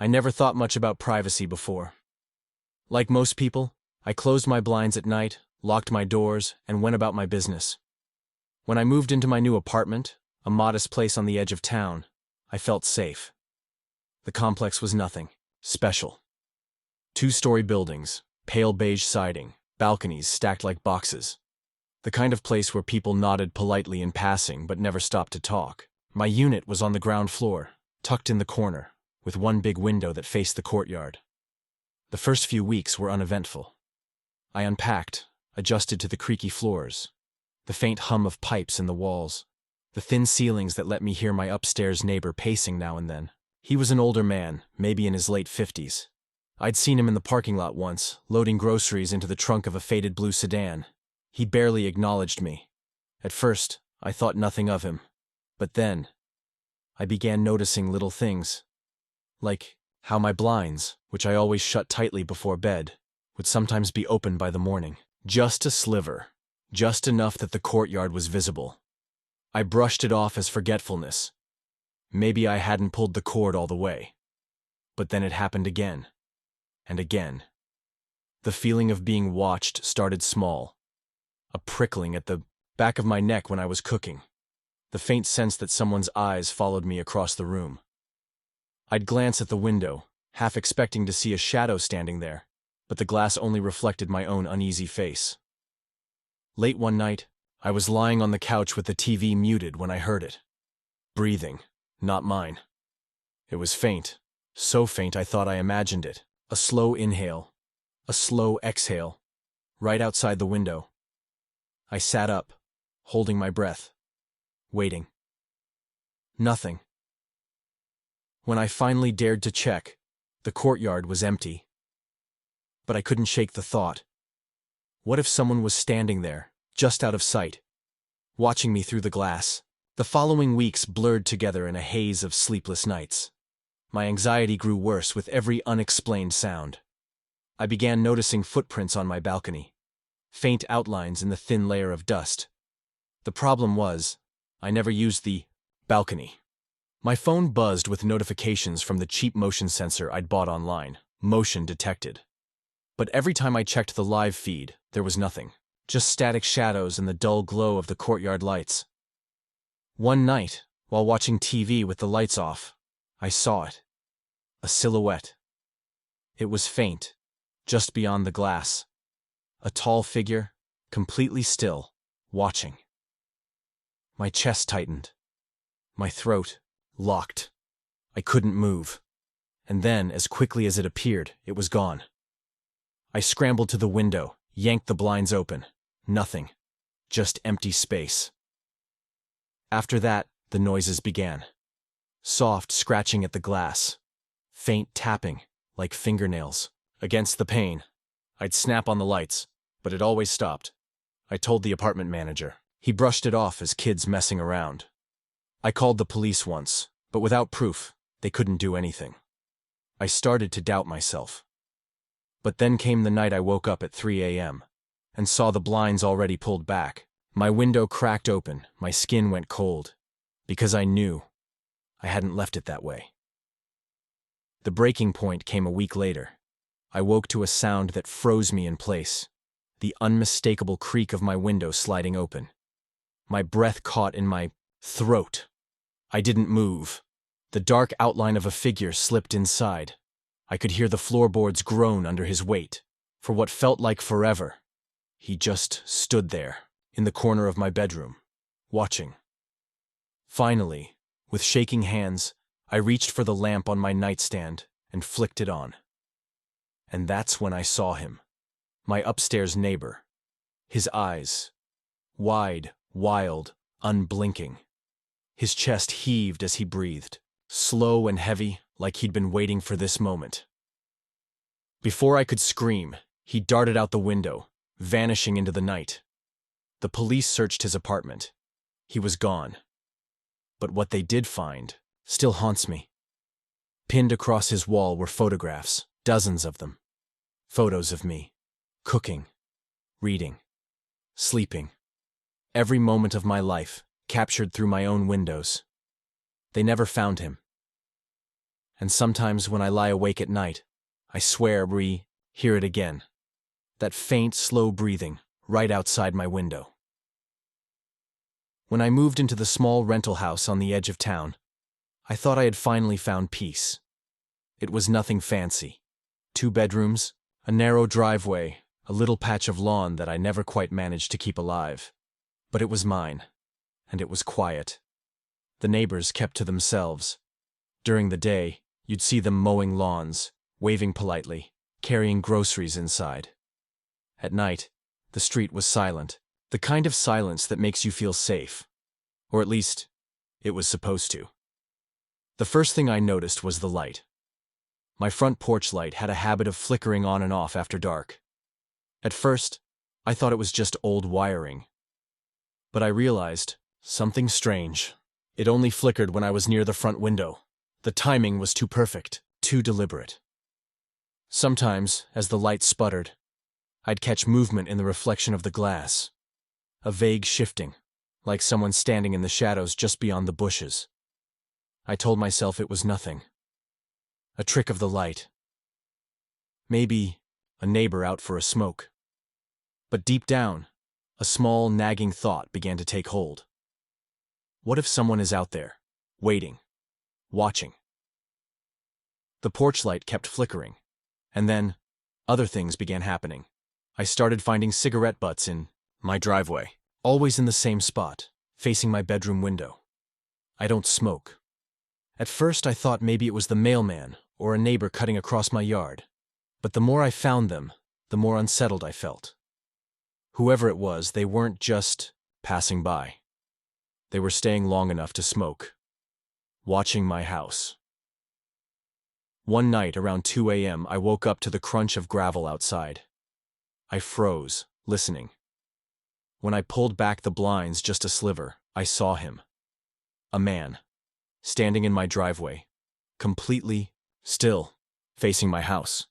I never thought much about privacy before. Like most people, I closed my blinds at night, locked my doors, and went about my business. When I moved into my new apartment, a modest place on the edge of town, I felt safe. The complex was nothing special. Two-story buildings, pale beige siding, balconies stacked like boxes. The kind of place where people nodded politely in passing but never stopped to talk. My unit was on the ground floor, tucked in the corner, with one big window that faced the courtyard. The first few weeks were uneventful. I unpacked, adjusted to the creaky floors, the faint hum of pipes in the walls, the thin ceilings that let me hear my upstairs neighbor pacing now and then. He was an older man, maybe in his late 50s. I'd seen him in the parking lot once, loading groceries into the trunk of a faded blue sedan. He barely acknowledged me. At first, I thought nothing of him. But then, I began noticing little things. Like how my blinds, which I always shut tightly before bed, would sometimes be open by the morning. Just a sliver. Just enough that the courtyard was visible. I brushed it off as forgetfulness. Maybe I hadn't pulled the cord all the way. But then it happened again. And again. The feeling of being watched started small. A prickling at the back of my neck when I was cooking. The faint sense that someone's eyes followed me across the room. I'd glance at the window, half expecting to see a shadow standing there, but the glass only reflected my own uneasy face. Late one night, I was lying on the couch with the TV muted when I heard it. Breathing, not mine. It was faint, so faint I thought I imagined it. A slow inhale, a slow exhale, right outside the window. I sat up, holding my breath, waiting. Nothing. When I finally dared to check, the courtyard was empty. But I couldn't shake the thought. What if someone was standing there, just out of sight, watching me through the glass? The following weeks blurred together in a haze of sleepless nights. My anxiety grew worse with every unexplained sound. I began noticing footprints on my balcony, faint outlines in the thin layer of dust. The problem was, I never used the balcony. My phone buzzed with notifications from the cheap motion sensor I'd bought online, motion detected. But every time I checked the live feed, there was nothing. Just static shadows and the dull glow of the courtyard lights. One night, while watching TV with the lights off, I saw it. A silhouette. It was faint, just beyond the glass. A tall figure, completely still, watching. My chest tightened. My throat locked. I couldn't move. And then, as quickly as it appeared, it was gone. I scrambled to the window, yanked the blinds open. Nothing. Just empty space. After that, the noises began. Soft scratching at the glass. Faint tapping, like fingernails, against the pane. I'd snap on the lights, but it always stopped. I told the apartment manager. He brushed it off as kids messing around. I called the police once, but without proof, they couldn't do anything. I started to doubt myself. But then came the night I woke up at 3 a.m. and saw the blinds already pulled back. My window cracked open, my skin went cold, because I knew I hadn't left it that way. The breaking point came a week later. I woke to a sound that froze me in place, the unmistakable creak of my window sliding open. My breath caught in my throat. I didn't move. The dark outline of a figure slipped inside. I could hear the floorboards groan under his weight. For what felt like forever, he just stood there, in the corner of my bedroom, watching. Finally, with shaking hands, I reached for the lamp on my nightstand and flicked it on. And that's when I saw him, my upstairs neighbor. His eyes, wide, wild, unblinking. His chest heaved as he breathed, slow and heavy, like he'd been waiting for this moment. Before I could scream, he darted out the window, vanishing into the night. The police searched his apartment. He was gone. But what they did find still haunts me. Pinned across his wall were photographs, dozens of them. Photos of me, cooking, reading, sleeping. Every moment of my life, captured through my own windows. They never found him. And sometimes when I lie awake at night, I swear hear it again. That faint, slow breathing right outside my window. When I moved into the small rental house on the edge of town, I thought I had finally found peace. It was nothing fancy. 2 bedrooms, a narrow driveway, a little patch of lawn that I never quite managed to keep alive. But it was mine, and it was quiet. The neighbors kept to themselves. During the day, you'd see them mowing lawns, waving politely, carrying groceries inside. At night, the street was silent, the kind of silence that makes you feel safe. Or at least, it was supposed to. The first thing I noticed was the light. My front porch light had a habit of flickering on and off after dark. At first, I thought it was just old wiring. But I realized something strange. It only flickered when I was near the front window. The timing was too perfect, too deliberate. Sometimes, as the light sputtered, I'd catch movement in the reflection of the glass. A vague shifting, like someone standing in the shadows just beyond the bushes. I told myself it was nothing. A trick of the light. Maybe a neighbor out for a smoke. But deep down, a small, nagging thought began to take hold. What if someone is out there, waiting, watching? The porch light kept flickering, and then other things began happening. I started finding cigarette butts in my driveway, always in the same spot, facing my bedroom window. I don't smoke. At first I thought maybe it was the mailman or a neighbor cutting across my yard, but the more I found them, the more unsettled I felt. Whoever it was, they weren't just passing by. They were staying long enough to smoke, watching my house. One night around 2 a.m., I woke up to the crunch of gravel outside. I froze, listening. When I pulled back the blinds just a sliver, I saw him. A man, standing in my driveway, completely still, facing my house.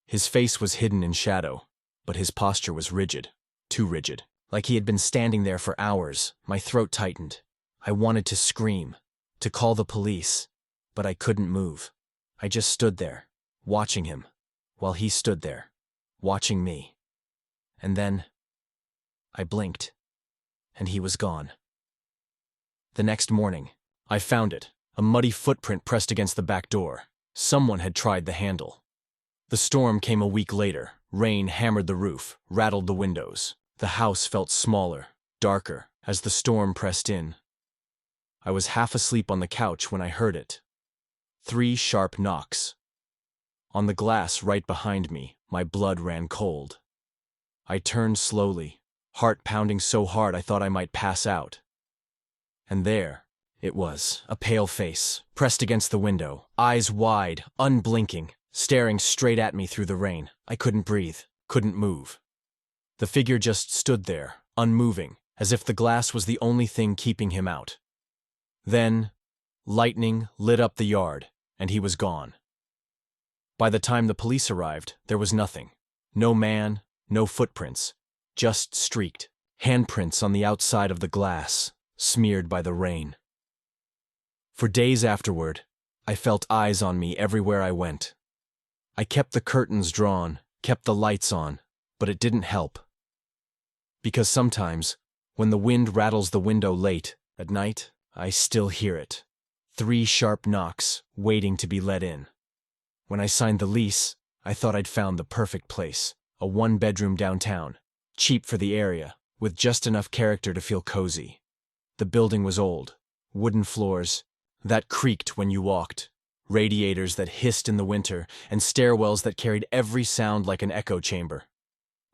His face was hidden in shadow, but his posture was rigid, too rigid. Like he had been standing there for hours. My throat tightened. I wanted to scream, to call the police, but I couldn't move. I just stood there, watching him, while he stood there, watching me. And then, I blinked, and he was gone. The next morning, I found it, a muddy footprint pressed against the back door. Someone had tried the handle. The storm came a week later. Rain hammered the roof, rattled the windows. The house felt smaller, darker, as the storm pressed in. I was half asleep on the couch when I heard it. 3 sharp knocks. On the glass right behind me, my blood ran cold. I turned slowly, heart pounding so hard I thought I might pass out. And there it was, a pale face, pressed against the window, eyes wide, unblinking, staring straight at me through the rain. I couldn't breathe, couldn't move. The figure just stood there, unmoving, as if the glass was the only thing keeping him out. Then, lightning lit up the yard, and he was gone. By the time the police arrived, there was nothing. No man, no footprints, just streaked handprints on the outside of the glass, smeared by the rain. For days afterward, I felt eyes on me everywhere I went. I kept the curtains drawn, kept the lights on, but it didn't help. Because sometimes, when the wind rattles the window late at night, I still hear it. 3 sharp knocks, waiting to be let in. When I signed the lease, I thought I'd found the perfect place. A 1-bedroom downtown, cheap for the area, with just enough character to feel cozy. The building was old, wooden floors that creaked when you walked, radiators that hissed in the winter, and stairwells that carried every sound like an echo chamber.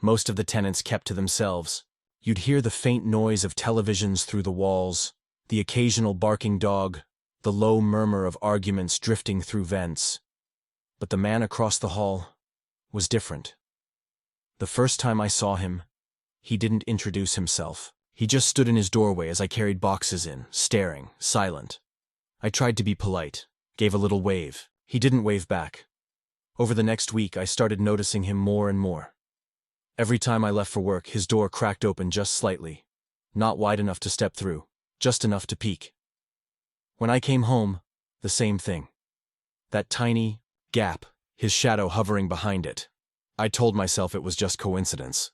Most of the tenants kept to themselves. You'd hear the faint noise of televisions through the walls, the occasional barking dog, the low murmur of arguments drifting through vents. But the man across the hall was different. The first time I saw him, he didn't introduce himself. He just stood in his doorway as I carried boxes in, staring, silent. I tried to be polite, gave a little wave. He didn't wave back. Over the next week, I started noticing him more and more. Every time I left for work, his door cracked open just slightly, not wide enough to step through, just enough to peek. When I came home, the same thing. That tiny gap, his shadow hovering behind it. I told myself it was just coincidence.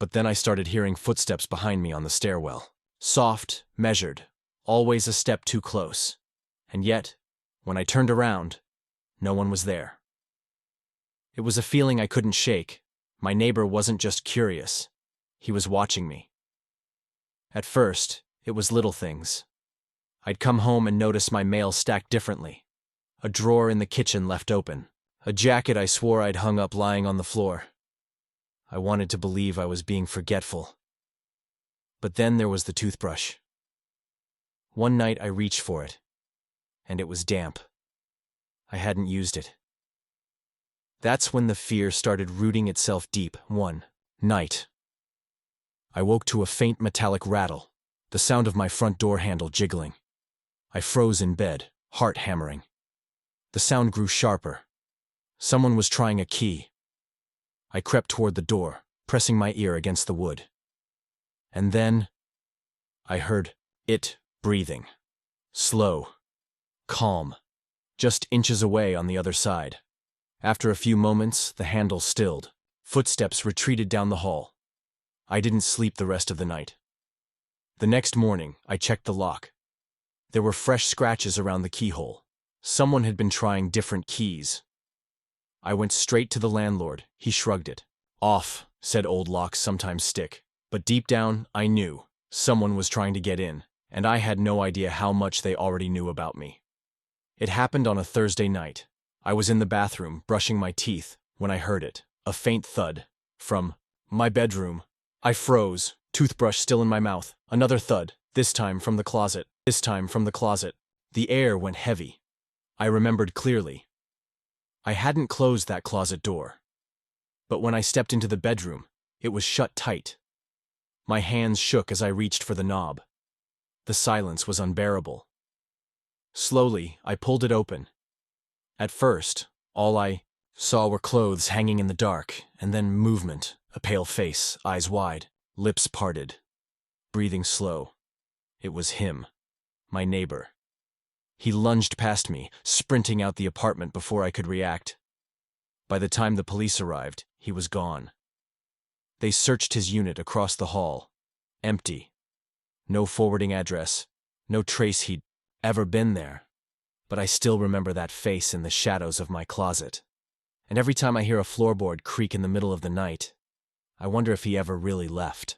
But then I started hearing footsteps behind me on the stairwell. Soft, measured, always a step too close. And yet, when I turned around, no one was there. It was a feeling I couldn't shake. My neighbor wasn't just curious. He was watching me. At first, it was little things. I'd come home and notice my mail stacked differently. A drawer in the kitchen left open. A jacket I swore I'd hung up lying on the floor. I wanted to believe I was being forgetful. But then there was the toothbrush. One night I reached for it, and it was damp. I hadn't used it. That's when the fear started rooting itself deep. One night, I woke to a faint metallic rattle, the sound of my front door handle jiggling. I froze in bed, heart hammering. The sound grew sharper. Someone was trying a key. I crept toward the door, pressing my ear against the wood. And then, I heard it breathing. Slow, calm, just inches away on the other side. After a few moments, the handle stilled. Footsteps retreated down the hall. I didn't sleep the rest of the night. The next morning, I checked the lock. There were fresh scratches around the keyhole. Someone had been trying different keys. I went straight to the landlord. He shrugged it off, said old locks sometimes stick. But deep down, I knew someone was trying to get in, and I had no idea how much they already knew about me. It happened on a Thursday night. I was in the bathroom, brushing my teeth, when I heard it, a faint thud, from my bedroom. I froze, toothbrush still in my mouth. Another thud, this time from the closet. The air went heavy. I remembered clearly. I hadn't closed that closet door. But when I stepped into the bedroom, it was shut tight. My hands shook as I reached for the knob. The silence was unbearable. Slowly, I pulled it open. At first, all I saw were clothes hanging in the dark, and then movement, a pale face, eyes wide, lips parted, breathing slow. It was him, my neighbor. He lunged past me, sprinting out the apartment before I could react. By the time the police arrived, he was gone. They searched his unit across the hall. Empty. No forwarding address, no trace he'd ever been there. But I still remember that face in the shadows of my closet. And every time I hear a floorboard creak in the middle of the night, I wonder if he ever really left.